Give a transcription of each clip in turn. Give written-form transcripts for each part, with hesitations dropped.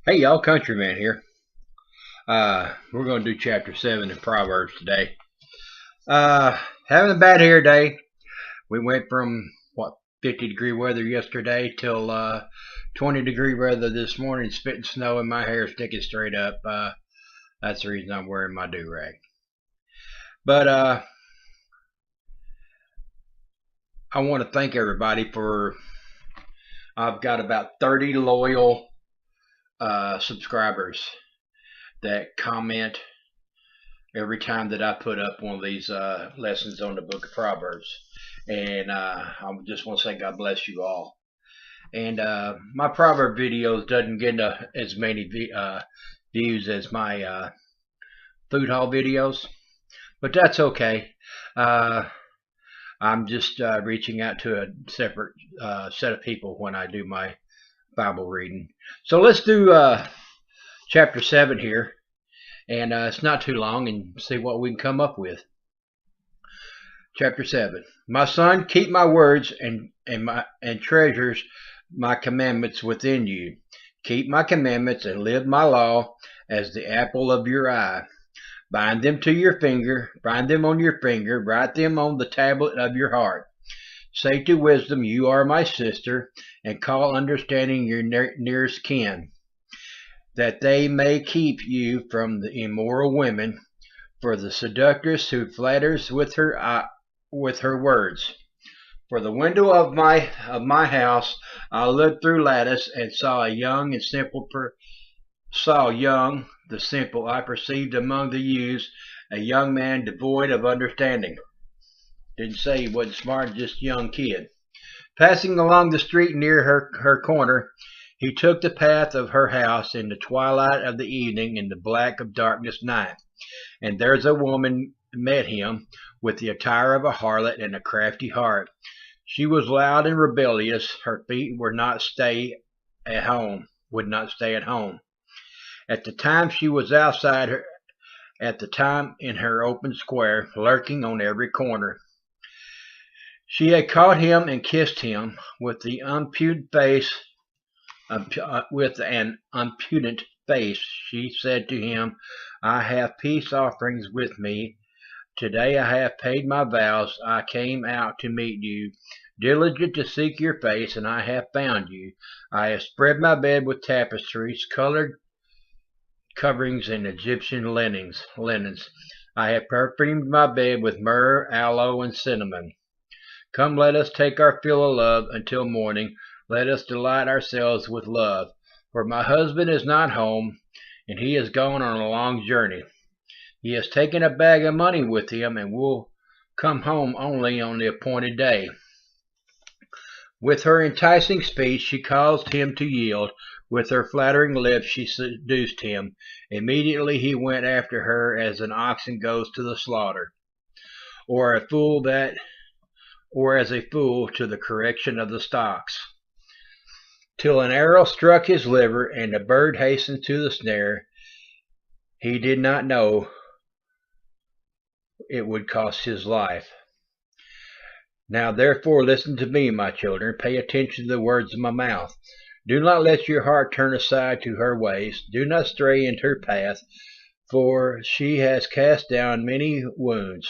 Hey y'all, Countryman here. We're going to do chapter 7 in Proverbs today. Uh, Having a bad hair day. We went from, 50-degree weather yesterday till 20-degree weather this morning, spitting snow and my hair sticking straight up. That's the reason I'm wearing my do-rag. But I want to thank everybody I've got about 30 loyal subscribers that comment every time that I put up one of these lessons on the book of Proverbs. And I just want to say God bless you all. And my proverb videos doesn't get as many views as my food haul videos, but that's okay. I'm just reaching out to a separate set of people when I do my Bible reading. So let's do chapter 7 here. And it's not too long, and see what we can come up with. Chapter 7. My son, keep my words and treasures my commandments within you. Keep my commandments and live my law as the apple of your eye. Bind them to your finger, bind them on your finger, write them on the tablet of your heart. Say to wisdom, you are my sister, and call understanding your nearest kin, that they may keep you from the immoral women, for the seductress who flatters with her words. For the window of my house I looked through lattice and saw the simple I perceived among the youths, a young man devoid of understanding. Didn't say he wasn't smart, just young kid. Passing along the street near her corner, he took the path of her house in the twilight of the evening, in the black of darkness night. And there's a woman met him with the attire of a harlot and a crafty heart. She was loud and rebellious. Her feet would not stay at home. At the time she was outside at the time in her open square, lurking on every corner. She had caught him and kissed him with an impudent face. She said to him, I have peace offerings with me. Today I have paid my vows. I came out to meet you, diligent to seek your face, and I have found you. I have spread my bed with tapestries, colored coverings, and Egyptian linens. I have perfumed my bed with myrrh, aloe, and cinnamon. Come, let us take our fill of love until morning. Let us delight ourselves with love. For my husband is not home, and he is gone on a long journey. He has taken a bag of money with him, and will come home only on the appointed day. With her enticing speech she caused him to yield. With her flattering lips she seduced him. Immediately he went after her as an oxen goes to the slaughter, or as a fool to the correction of the stocks. Till an arrow struck his liver, and a bird hastened to the snare. He did not know it would cost his life. Now therefore listen to me, my children. Pay attention to the words of my mouth. Do not let your heart turn aside to her ways. Do not stray into her path, for she has cast down many wounds,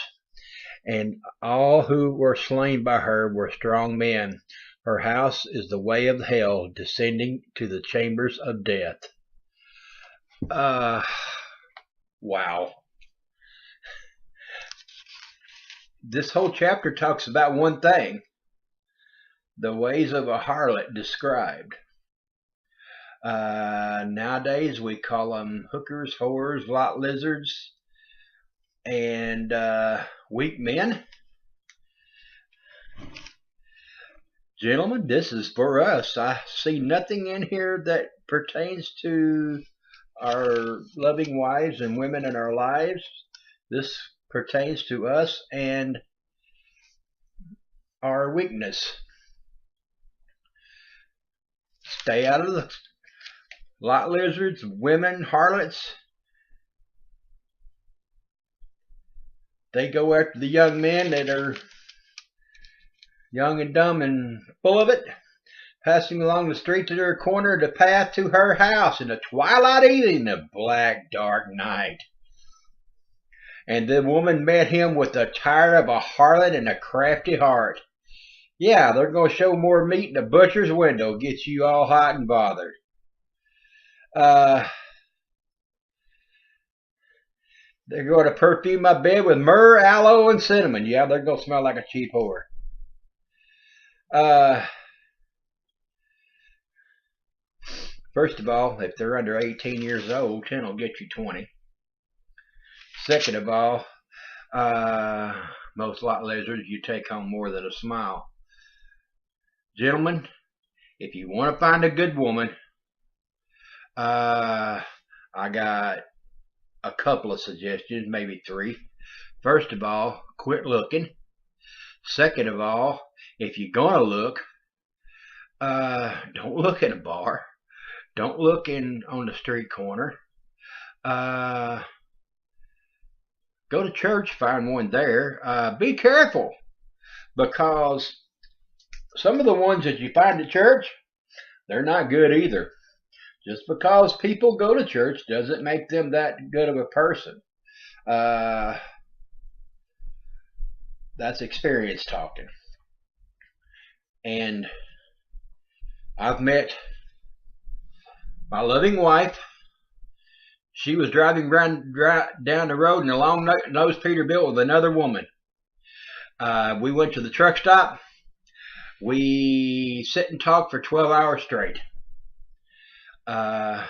and all who were slain by her were strong men. Her house is the way of hell, descending to the chambers of death. Wow. This whole chapter talks about one thing: the ways of a harlot described. Nowadays we call them hookers, whores, lot lizards, and weak men. Gentlemen, this is for us. I see nothing in here that pertains to our loving wives and women in our lives. This pertains to us and our weakness. Stay out of the lot lizards, women, harlots. They go after the young men that are young and dumb and full of it. passing along the street to her corner the path to her house in the twilight evening, the black dark night. And the woman met him with the tire of a harlot and a crafty heart. Yeah, they're going to show more meat in the butcher's window, get you all hot and bothered. They're going to perfume my bed with myrrh, aloe, and cinnamon. Yeah, they're going to smell like a cheap whore. First of all, if they're under 18 years old, 10 will get you 20. Second of all, most lot lizards, you take home more than a smile. Gentlemen, if you want to find a good woman, I got a couple of suggestions, maybe 3. First of all, quit looking. Second of all, if you're gonna look, don't look at a bar. Don't look on the street corner. Go to church, find one there. Be careful, because some of the ones that you find at church, they're not good either. Just because people go to church doesn't make them that good of a person. That's experience talking. And I've met my loving wife. She was driving down the road in a long-nosed Peterbilt with another woman. We went to the truck stop. We sit and talk for 12 hours straight. That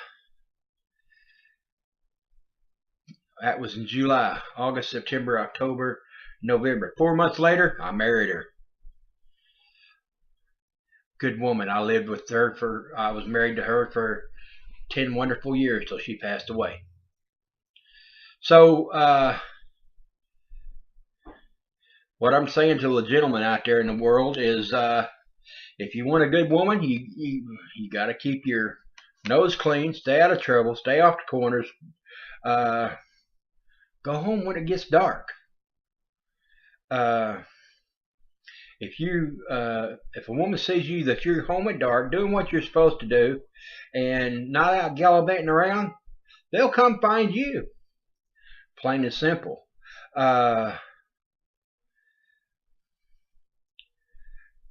was in July, August, September, October, November. 4 months later, I married her. Good woman. I lived with her I was married to her for 10 wonderful years till she passed away. So, what I'm saying to the gentlemen out there in the world is, if you want a good woman, you got to keep your nose clean, stay out of trouble, stay off the corners, go home when it gets dark. If a woman sees you that you're home at dark, doing what you're supposed to do, and not out gallivanting around, they'll come find you. Plain and simple.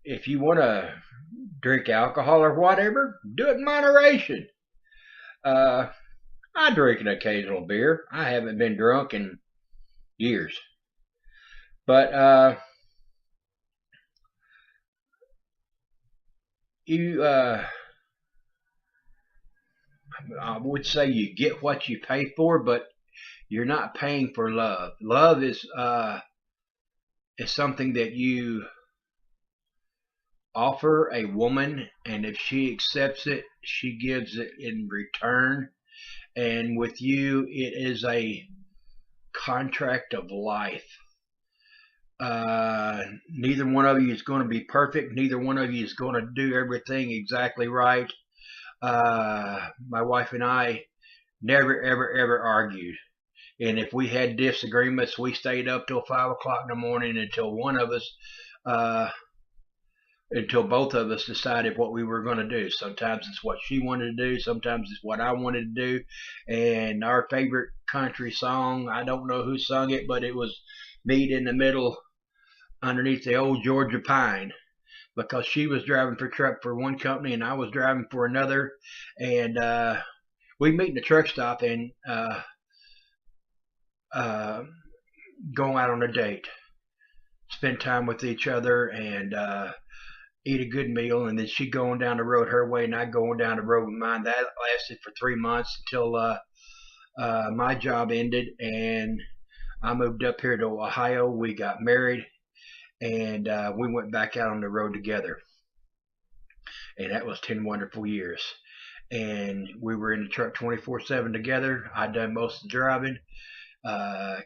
If you want to drink alcohol or whatever, do it in moderation. I drink an occasional beer. I haven't been drunk in years. But I would say you get what you pay for, but you're not paying for love. Love is something that you offer a woman, and if she accepts it, she gives it in return. And with you, it is a contract of life. Neither one of you is going to be perfect. Neither one of you is going to do everything exactly right. My wife and I never, ever argued. And if we had disagreements, we stayed up till 5 o'clock in the morning until until both of us decided what we were going to do. Sometimes it's what she wanted to do. Sometimes it's what I wanted to do. And our favorite country song, I don't know who sung it, but it was Meet in the Middle underneath the old Georgia pine, because she was driving for truck for one company and I was driving for another. And we meet in the truck stop and go out on a date, spend time with each other, and eat a good meal, and then she going down the road her way and I going down the road with mine. That lasted for 3 months until my job ended and I moved up here to Ohio. We got married and we went back out on the road together, and that was 10 wonderful years. And we were in the truck 24/7 together. I done most of the driving.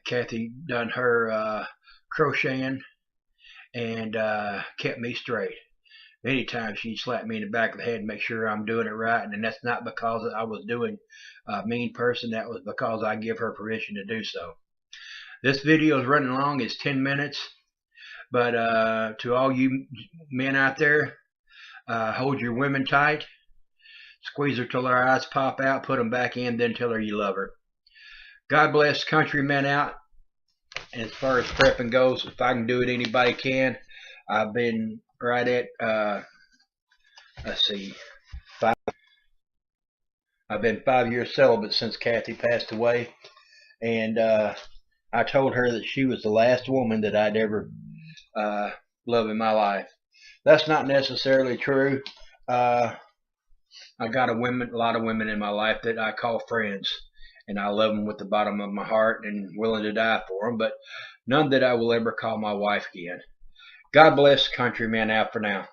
Kathy done her crocheting and kept me straight. Many times she'd slap me in the back of the head and make sure I'm doing it right, and that's not because I was doing a mean person. That was because I give her permission to do so. This video is running long. It's 10 minutes. But to all you men out there, Hold your women tight. Squeeze her till her eyes pop out. Put them back in. Then tell her you love her. God bless countrymen out. And as far as prepping goes, if I can do it, anybody can. I've been right at, let's see, I've been 5 years celibate since Kathy passed away. And I told her that she was the last woman that I'd ever love in my life. That's not necessarily true. I got a lot of women in my life that I call friends, and I love them with the bottom of my heart and willing to die for them, but none that I will ever call my wife again. God bless countrymen out for now.